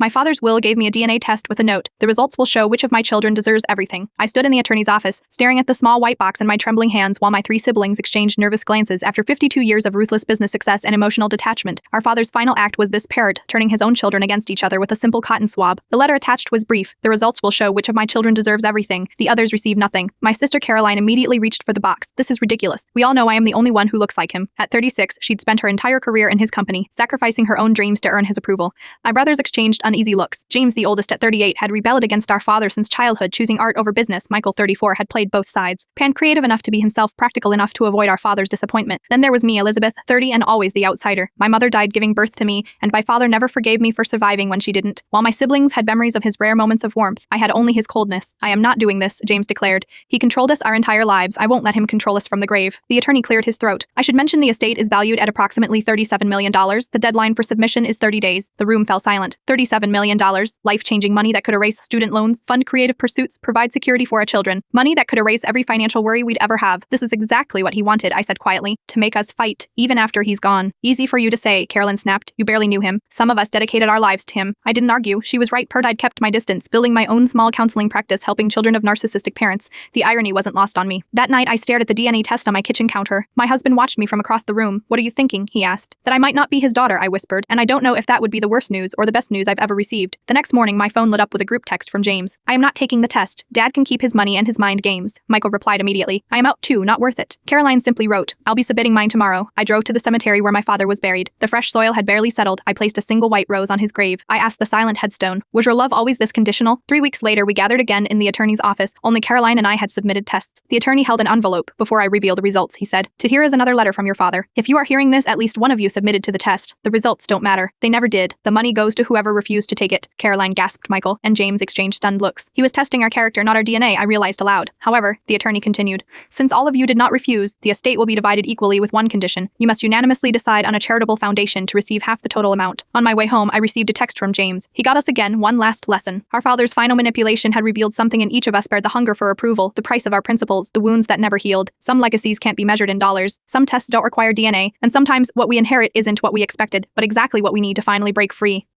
My father's will gave me a DNA test with a note. The results will show which of my children deserves everything. I stood in the attorney's office, staring at the small white box in my trembling hands while my 3 siblings exchanged nervous glances. After 52 years of ruthless business success and emotional detachment, our father's final act was this parrot, turning his own children against each other with a simple cotton swab. The letter attached was brief. The results will show which of my children deserves everything. The others receive nothing. My sister Caroline immediately reached for the box. This is ridiculous. We all know I am the only one who looks like him. At 36, she'd spent her entire career in his company, sacrificing her own dreams to earn his approval. My brothers exchanged uneasy looks. James, the oldest at 38, had rebelled against our father since childhood, choosing art over business. Michael, 34, had played both sides. Pan, creative enough to be himself, practical enough to avoid our father's disappointment. Then there was me, Elizabeth, 30 and always the outsider. My mother died giving birth to me, and my father never forgave me for surviving when she didn't. While my siblings had memories of his rare moments of warmth, I had only his coldness. I am not doing this, James declared. He controlled us our entire lives. I won't let him control us from the grave. The attorney cleared his throat. I should mention the estate is valued at approximately $37 million. The deadline for submission is 30 days. The room fell silent. $37 million. Life-changing money that could erase student loans, fund creative pursuits, provide security for our children. Money that could erase every financial worry we'd ever have. This is exactly what he wanted, I said quietly. To make us fight, even after he's gone. Easy for you to say, Carolyn snapped. You barely knew him. Some of us dedicated our lives to him. I didn't argue. She was right. I'd kept my distance, building my own small counseling practice helping children of narcissistic parents. The irony wasn't lost on me. That night I stared at the DNA test on my kitchen counter. My husband watched me from across the room. What are you thinking? He asked. That I might not be his daughter, I whispered, and I don't know if that would be the worst news or the best news I've ever received. The next morning my phone lit up with a group text from James. I am not taking the test. Dad can keep his money and his mind games. Michael replied immediately. I am out too, not worth it. Caroline simply wrote, I'll be submitting mine tomorrow. I drove to the cemetery where my father was buried. The fresh soil had barely settled. I placed a single white rose on his grave. I asked the silent headstone, was your love always this conditional? 3 weeks later we gathered again in the attorney's office. Only Caroline and I had submitted tests. The attorney held an envelope. Before I reveal the results, he said, here is another letter from your father. If you are hearing this, at least one of you submitted to the test. The results don't matter. They never did. The money goes to whoever refused to take it. Caroline gasped. Michael and James exchanged stunned looks. He was testing our character, not our DNA, I realized aloud. However, the attorney continued, since all of you did not refuse, the estate will be divided equally with one condition. You must unanimously decide on a charitable foundation to receive half the total amount. On my way home, I received a text from James. He got us again, one last lesson. Our father's final manipulation had revealed something in each of us: bared the hunger for approval, the price of our principles, the wounds that never healed. Some legacies can't be measured in dollars. Some tests don't require DNA, and sometimes what we inherit isn't what we expected, but exactly what we need to finally break free.